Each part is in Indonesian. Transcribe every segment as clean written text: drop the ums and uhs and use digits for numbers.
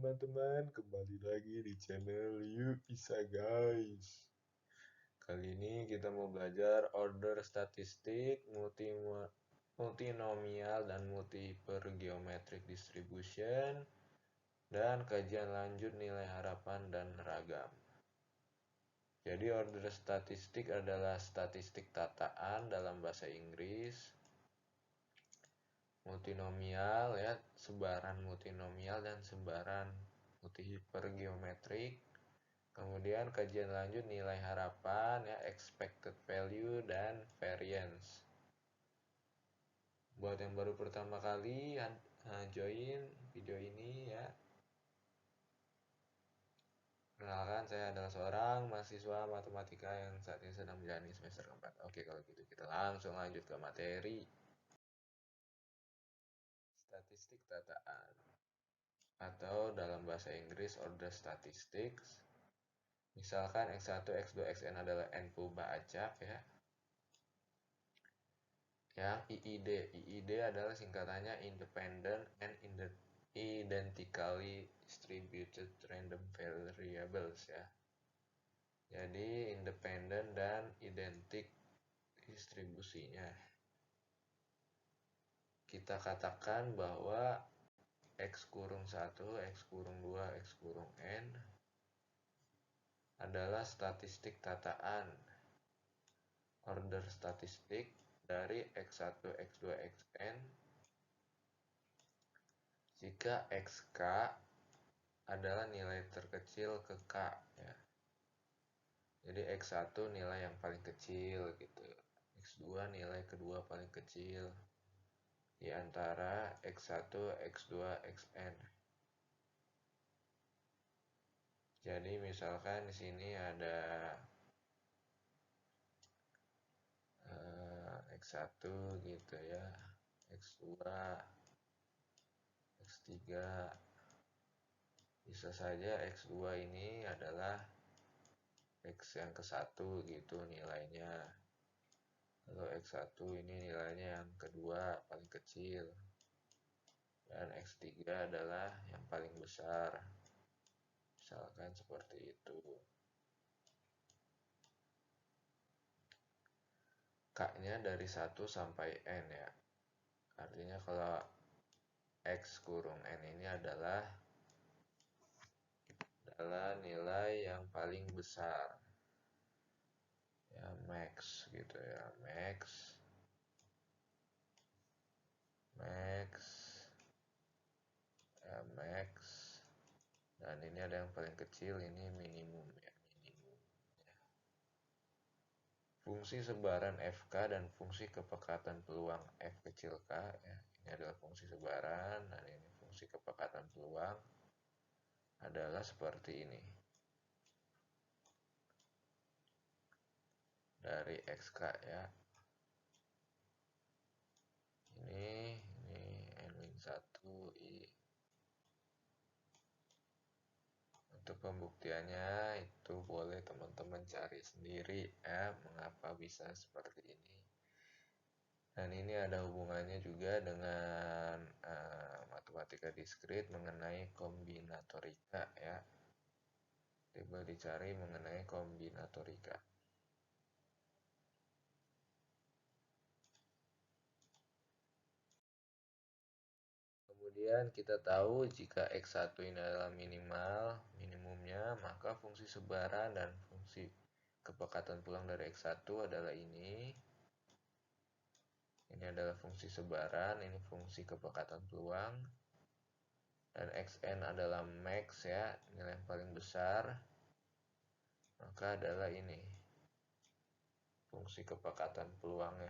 teman-teman, kembali lagi di channel Yuk Bisa Guys. Kali ini kita mau belajar order statistik, multinomial dan multiple geometric distribution, dan kajian lanjut nilai harapan dan ragam. Jadi order statistik adalah statistik tataan dalam bahasa Inggris. Multinomial ya, sebaran multinomial dan sebaran multiple geometrik. Kemudian kajian lanjut nilai harapan ya, expected value dan variance. Buat yang baru pertama kali join video ini ya, kenalkan, saya adalah seorang mahasiswa matematika yang saat ini sedang menjalani semester keempat. Oke, kalau gitu kita langsung lanjut ke materi. Statistik tataan atau dalam bahasa Inggris order statistics. Misalkan X1, X2, Xn adalah n kubah acak ya. Yang IID adalah singkatannya Independent and Identically Distributed Random Variables ya. Jadi independen dan identik distribusinya. Kita katakan bahwa X kurung 1, X kurung 2, X kurung N adalah statistik tataan order statistik dari X1, X2, Xn jika Xk adalah nilai terkecil ke K ya. Jadi X1 nilai yang paling kecil gitu. X2 nilai kedua paling kecil di antara X1, X2, Xn. Jadi misalkan di sini ada X1 gitu ya, X2, X3. Bisa saja X2 ini adalah X yang ke-1 gitu nilainya. Lalu X1 ini nilainya yang kedua paling kecil. Dan X3 adalah yang paling besar. Misalkan seperti itu. K-nya dari 1 sampai N ya. Artinya kalau X kurung N ini adalah nilai yang paling besar. Ya, max gitu ya. Max. Ya, max. Dan ini ada yang paling kecil, ini minimum ya. Fungsi sebaran FK dan fungsi kepekatan peluang F kecil K ya. Ini adalah fungsi sebaran dan ini fungsi kepekatan peluang adalah seperti ini. Dari XK ya. Ini N-1 I. Untuk pembuktiannya itu boleh teman-teman cari sendiri ya, mengapa bisa seperti ini. Dan ini ada hubungannya juga dengan matematika diskrit mengenai kombinatorika ya. Coba dicari mengenai kombinatorika. Kemudian kita tahu jika X1 ini adalah minimumnya, maka fungsi sebaran dan fungsi kepekatan peluang dari X1 adalah ini. Ini adalah fungsi sebaran, ini fungsi kepekatan peluang. Dan Xn adalah max ya, nilai yang paling besar. Maka adalah ini, fungsi kepekatan peluangnya.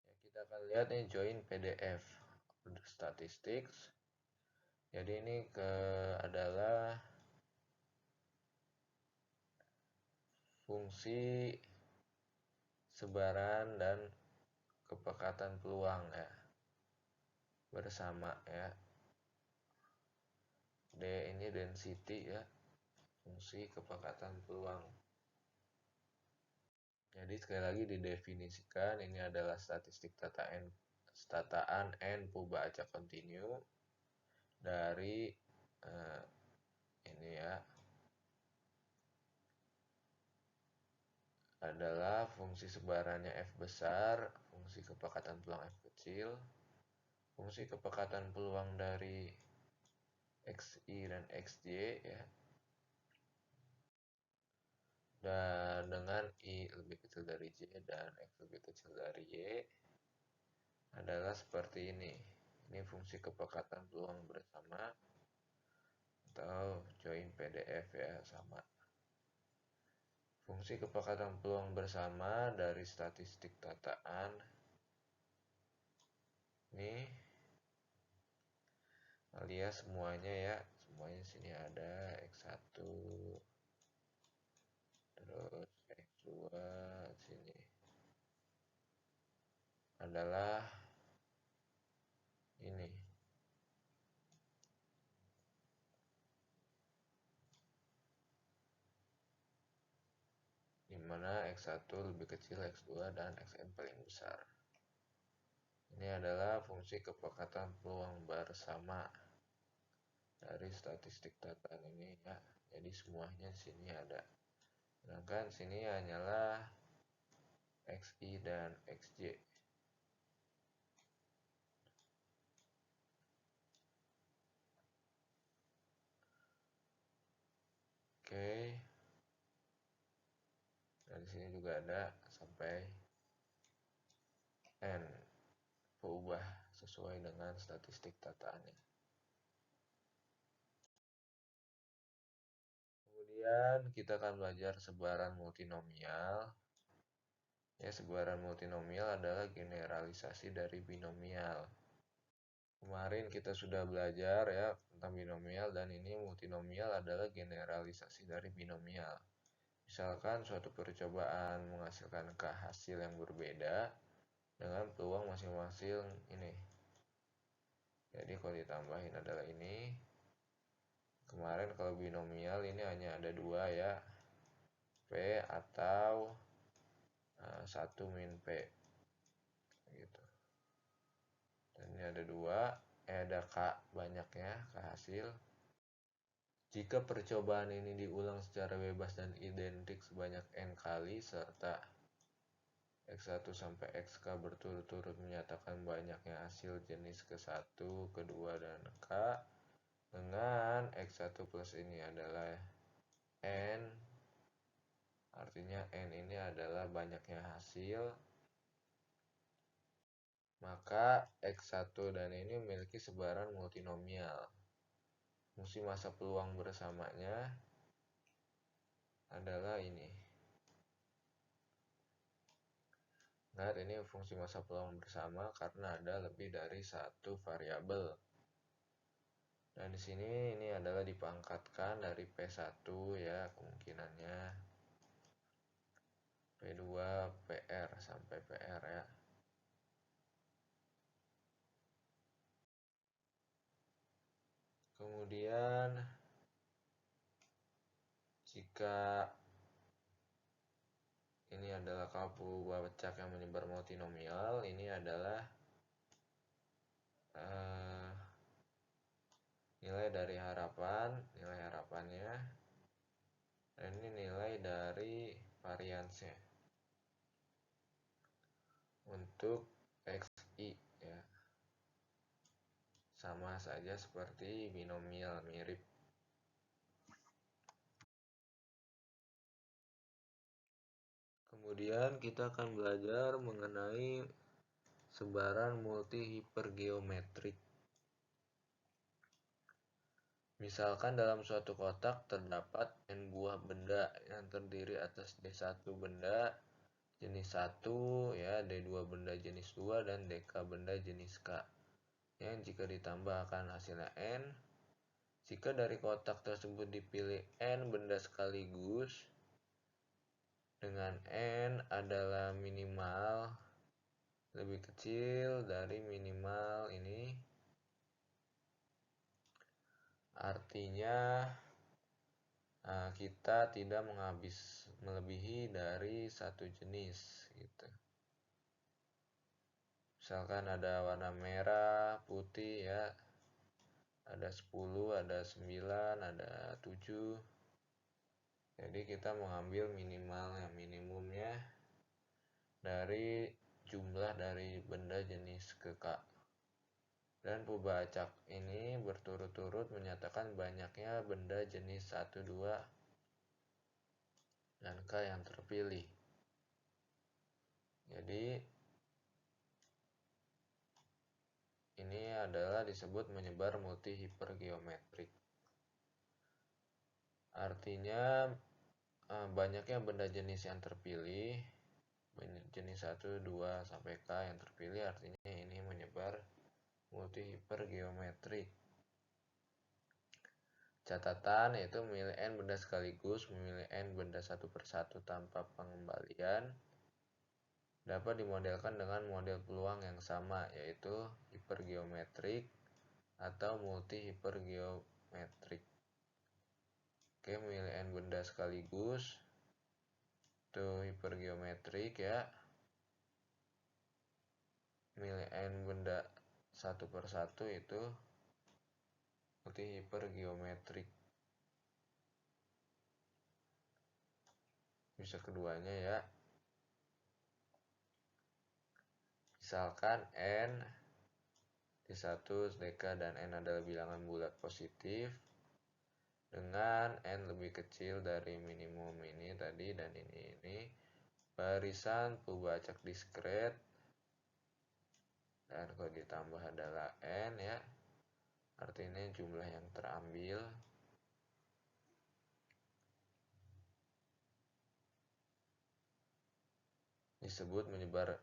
Ya, kita akan lihat nih join PDF order statistics. Jadi ini adalah fungsi sebaran dan kepekatan peluang ya bersama ya. D ini density ya, fungsi kepekatan peluang. Jadi sekali lagi didefinisikan, ini adalah statistik tataan n puba acak kontinu dari ini ya, adalah fungsi sebarannya f besar, fungsi kepekatan peluang f kecil, fungsi kepekatan peluang dari xi dan xj ya, dan dengan i lebih kecil dari j dan x lebih kecil dari y adalah seperti ini. Ini fungsi kepekatan peluang bersama atau join PDF ya, sama. Fungsi kepekatan peluang bersama dari statistik tataan ini alias semuanya ya, semuanya sini ada x1 terus x2 sini adalah ini, dimana x1 lebih kecil x2 dan xn paling besar. Ini adalah fungsi kepekatan peluang bersama dari statistik tataan ini ya. Jadi semuanya sini ada. Sedangkan sini hanyalah xi dan xj. Oke. Dan di sini juga ada sampai n berubah sesuai dengan statistik tataannya. Kemudian kita akan belajar sebaran multinomial. Ya, sebaran multinomial adalah generalisasi dari binomial. Kemarin kita sudah belajar ya tentang binomial, dan ini multinomial adalah generalisasi dari binomial. Misalkan suatu percobaan menghasilkan hasil yang berbeda dengan peluang masing-masing ini. Jadi kalau ditambahin adalah ini. Kemarin kalau binomial ini hanya ada dua ya, P atau 1 min P gitu. Dan ini ada dua, ada K banyaknya, K hasil. Jika percobaan ini diulang secara bebas dan identik sebanyak n kali serta x1 sampai xk berturut-turut menyatakan banyaknya hasil jenis ke-1, kedua, dan k, dengan x1 plus ini adalah n, artinya n ini adalah banyaknya hasil, maka x1 dan ini memiliki sebaran multinomial. Fungsi massa peluang bersamanya adalah ini. Nah, ini fungsi massa peluang bersama karena ada lebih dari satu variabel. Dan di sini ini adalah dipangkatkan dari P1 ya, kemungkinannya P2, PR sampai PR ya. Kemudian jika ini adalah kabel bacak yang menyebar multinomial, ini adalah nilai dari nilai harapannya, dan ini nilai dari variansnya untuk xi ya. Sama saja seperti binomial, mirip. Kemudian kita akan belajar mengenai sebaran multi hipergeometrik. Misalkan dalam suatu kotak terdapat n buah benda yang terdiri atas D1 benda jenis 1 ya, D2 benda jenis 2 dan Dk benda jenis K. Yang jika ditambahkan hasilnya n, jika dari kotak tersebut dipilih n benda sekaligus dengan n adalah minimal lebih kecil dari minimal ini, artinya kita tidak melebihi dari satu jenis gitu. Misalkan ada warna merah, putih ya, ada 10, ada 9, ada 7. Jadi kita mengambil minimumnya dari jumlah dari benda jenis ke K. Dan purba acak ini berturut-turut menyatakan banyaknya benda jenis 1, 2, dan K yang terpilih. Jadi ini adalah disebut menyebar multi hipergeometrik. Artinya banyaknya benda jenis yang terpilih, jenis 1, 2, sampai K yang terpilih, artinya ini menyebar multi hipergeometrik. Catatan yaitu memilih n benda sekaligus, memilih n benda satu persatu tanpa pengembalian, dapat dimodelkan dengan model peluang yang sama, yaitu hipergeometrik atau multi hipergeometrik. Oke, memilih n benda sekaligus itu hipergeometrik ya. Milih n benda satu persatu itu multi hipergeometrik. Bisa keduanya ya. Misalkan n D1, dk, dan n adalah bilangan bulat positif dengan n lebih kecil dari minimum ini tadi dan ini barisan purba acak diskret, dan kalau ditambah adalah n ya, artinya jumlah yang terambil. Disebut menyebar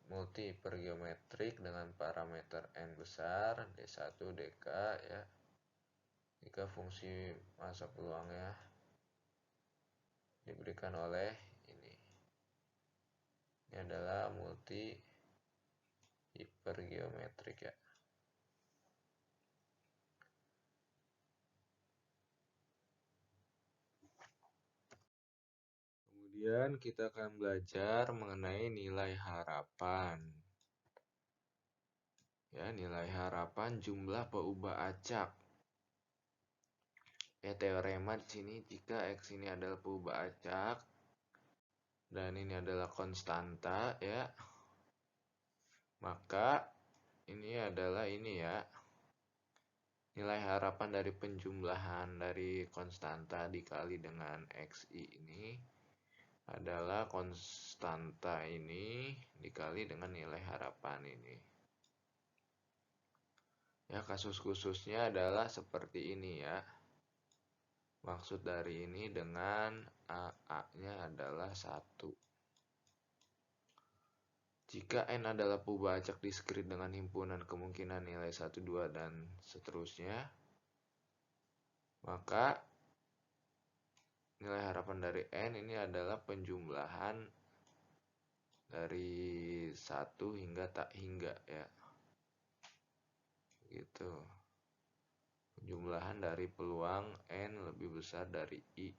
multi hipergeometrik dengan parameter n besar, D1, dk ya. Jika fungsi masa peluangnya diberikan oleh ini. Ini adalah multi hipergeometrik ya. Kemudian kita akan belajar mengenai nilai harapan. Ya, nilai harapan jumlah purba acak. Ya, teorema di sini jika X ini adalah purba acak dan ini adalah konstanta ya, maka ini adalah ini ya, nilai harapan dari penjumlahan dari konstanta dikali dengan XI ini adalah konstanta ini dikali dengan nilai harapan ini. Ya, kasus khususnya adalah seperti ini ya. Maksud dari ini dengan AA-nya adalah 1. Jika N adalah purba acak diskrit dengan himpunan kemungkinan nilai 1, 2, dan seterusnya, maka nilai harapan dari N ini adalah penjumlahan dari 1 hingga tak hingga ya. Gitu. Penjumlahan dari peluang N lebih besar dari I.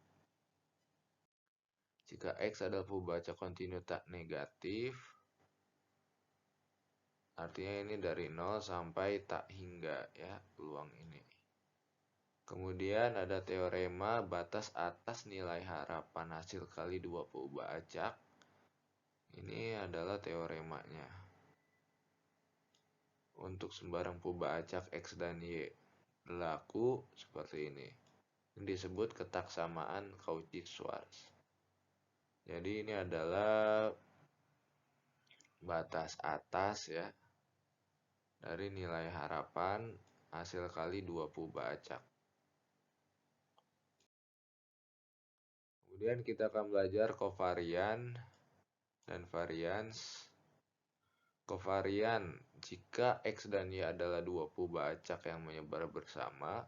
Jika X adalah purba acak kontinu tak negatif, artinya ini dari 0 sampai tak hingga ya peluang ini. Kemudian ada teorema batas atas nilai harapan hasil kali 2 purba acak. Ini adalah teoremanya. Untuk sembarang purba acak X dan Y berlaku seperti ini. Ini disebut ketaksamaan Cauchy-Schwarz. Jadi ini adalah batas atas ya dari nilai harapan hasil kali 2 purba acak. Kemudian kita akan belajar kovarian dan varians. Kovarian, jika X dan Y adalah 2 purba acak yang menyebar bersama,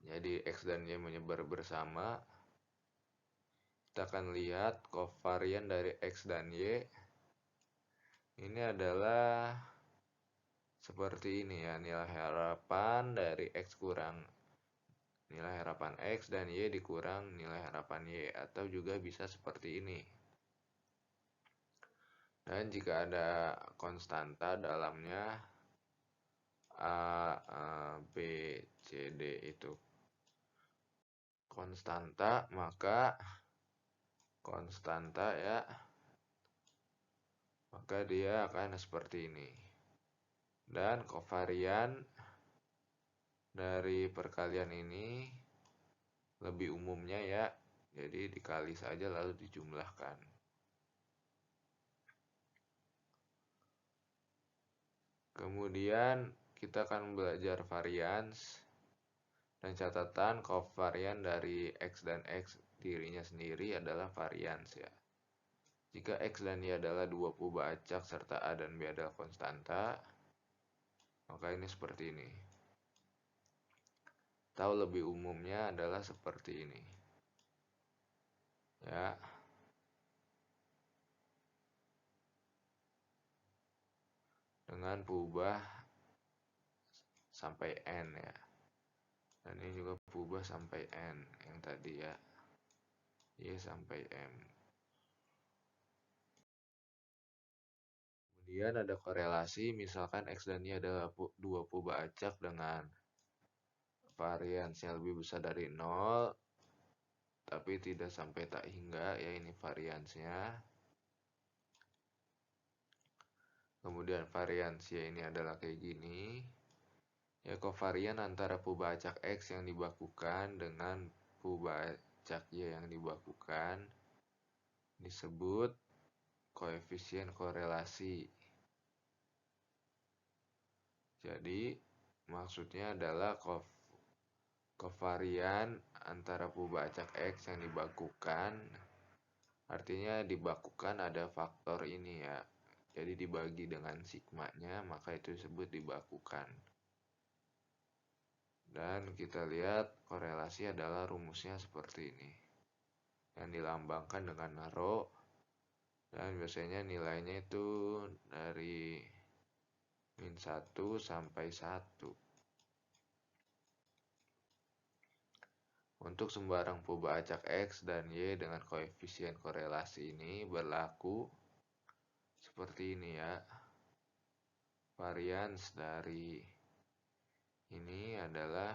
jadi X dan Y menyebar bersama, kita akan lihat kovarian dari X dan Y ini adalah seperti ini ya, nilai harapan dari X kurang nilai harapan X dan Y dikurang nilai harapan Y, atau juga bisa seperti ini. Dan jika ada konstanta dalamnya B, C, D itu konstanta, maka konstanta ya, maka dia akan seperti ini. Dan kovarian dari perkalian ini lebih umumnya ya, jadi dikali saja lalu dijumlahkan. Kemudian kita akan belajar varians dan catatan kovarian dari X dan X dirinya sendiri adalah varians ya. Jika X dan Y adalah dua perubahan acak serta A dan B adalah konstanta, maka ini seperti ini. Atau lebih umumnya adalah seperti ini. Ya. Dengan berubah sampai N ya. Dan ini juga berubah sampai N yang tadi ya. Y sampai M. Kemudian ada korelasi, misalkan X dan Y adalah dua perubahan acak dengan varians yang lebih besar dari 0, tapi tidak sampai tak hingga, ya ini variansnya. Kemudian varians Y ini adalah kayak gini. Ya, kovarian antara perubahan acak X yang dibakukan dengan perubahan acak Y yang dibakukan disebut koefisien korelasi. Jadi maksudnya adalah kovarian antara perubahan acak X yang dibakukan, artinya dibakukan ada faktor ini ya, jadi dibagi dengan sigmanya, maka itu disebut dibakukan. Dan kita lihat korelasi adalah rumusnya seperti ini, yang dilambangkan dengan rho, dan biasanya nilainya itu dari min 1 sampai 1. Untuk sembarang perubahan acak X dan Y dengan koefisien korelasi ini berlaku seperti ini ya. Varians dari ini adalah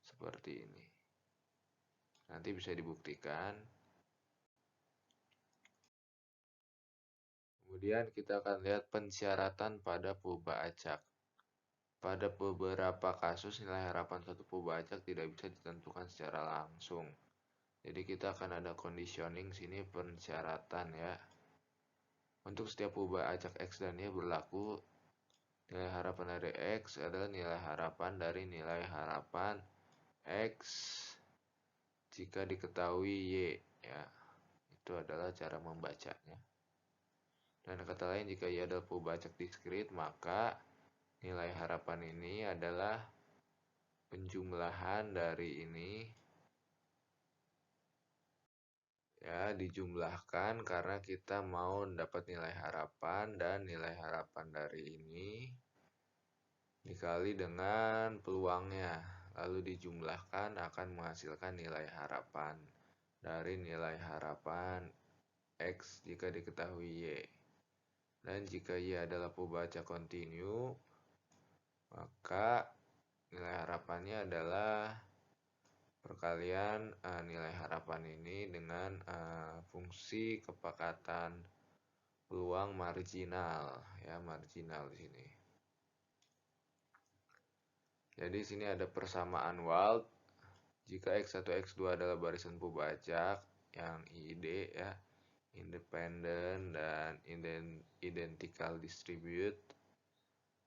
seperti ini. Nanti bisa dibuktikan. Kemudian kita akan lihat pensyaratan pada perubahan acak. Pada beberapa kasus nilai harapan suatu perubahan acak tidak bisa ditentukan secara langsung. Jadi kita akan ada conditioning sini pensyaratan ya. Untuk setiap perubahan acak X dan Y berlaku nilai harapan dari X adalah nilai harapan dari nilai harapan X jika diketahui Y ya. Itu adalah cara membacanya. Dan kata lain, jika Y adalah perubahan acak diskrit, maka nilai harapan ini adalah penjumlahan dari ini ya, dijumlahkan karena kita mau dapat nilai harapan, dan nilai harapan dari ini dikali dengan peluangnya, lalu dijumlahkan akan menghasilkan nilai harapan dari nilai harapan X jika diketahui Y. Dan jika Y adalah perubahan acak kontinu, maka nilai harapannya adalah perkalian nilai harapan ini dengan fungsi kepekatan peluang marginal ya, marginal di sini. Jadi sini ada persamaan Wald jika X1 X2 adalah barisan perubahan acak yang IID ya, independent dan identical distribute,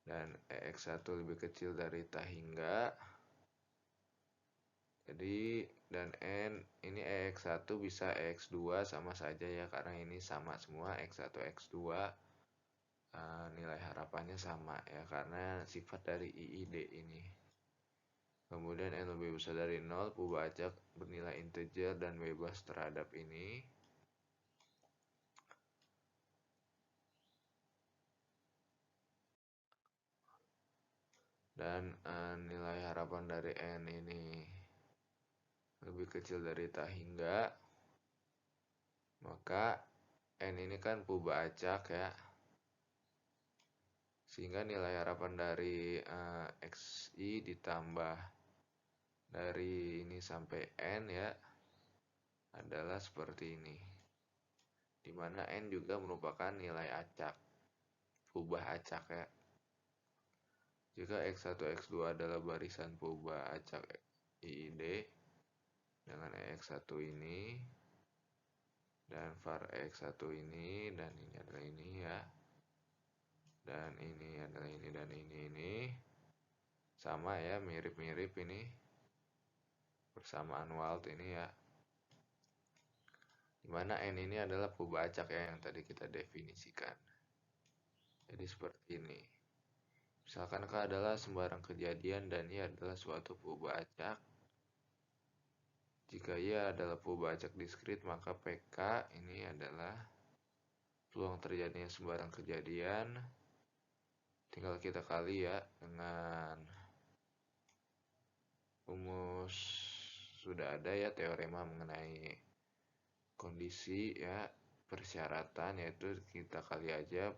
dan EX1 lebih kecil dari tak hingga. Jadi dan N ini EX1 bisa EX2 sama saja ya, karena ini sama semua X1 X2 nilai harapannya sama ya, karena sifat dari IID ini. Kemudian N lebih besar dari 0, perubahan acak bernilai integer dan bebas terhadap ini. Dan nilai harapan dari N ini lebih kecil dari tak hingga, maka N ini kan puba acak ya, sehingga nilai harapan dari XI ditambah dari ini sampai N ya adalah seperti ini, dimana N juga merupakan nilai acak, pubah acak ya. Jika X1, X2 adalah barisan pubah acak IID dengan X1 ini dan var X1 ini dan ini adalah ini ya, dan ini adalah ini dan ini sama ya, mirip-mirip ini persamaan Wald ini ya, dimana N ini adalah pubah acak ya yang tadi kita definisikan. Jadi seperti ini, misalkan K adalah sembarang kejadian dan I adalah suatu pubah acak. Jika ia adalah pubah acak diskrit, maka PK ini adalah peluang terjadinya sembarang kejadian. Tinggal kita kali ya dengan rumus, sudah ada ya teorema mengenai kondisi ya, persyaratan, yaitu kita kali aja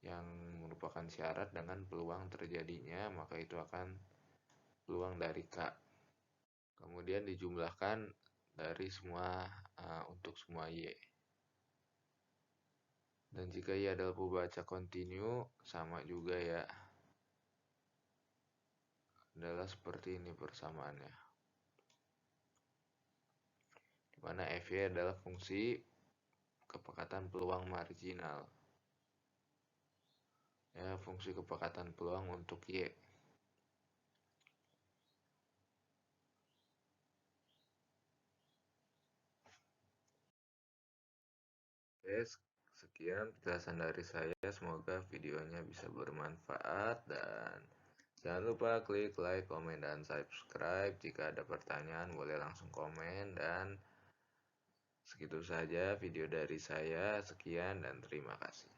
yang merupakan syarat dengan peluang terjadinya, maka itu akan peluang dari K. Kemudian dijumlahkan dari semua untuk semua Y. Dan jika Y adalah pubah acak kontinu, sama juga ya, adalah seperti ini persamaannya, dimana Fy adalah fungsi kepekatan peluang marginal ya, fungsi kepekatan peluang untuk Y. Oke, sekian penjelasan dari saya, semoga videonya bisa bermanfaat, dan jangan lupa klik like, komen, dan subscribe. Jika ada pertanyaan boleh langsung komen. Dan segitu saja video dari saya, sekian dan terima kasih.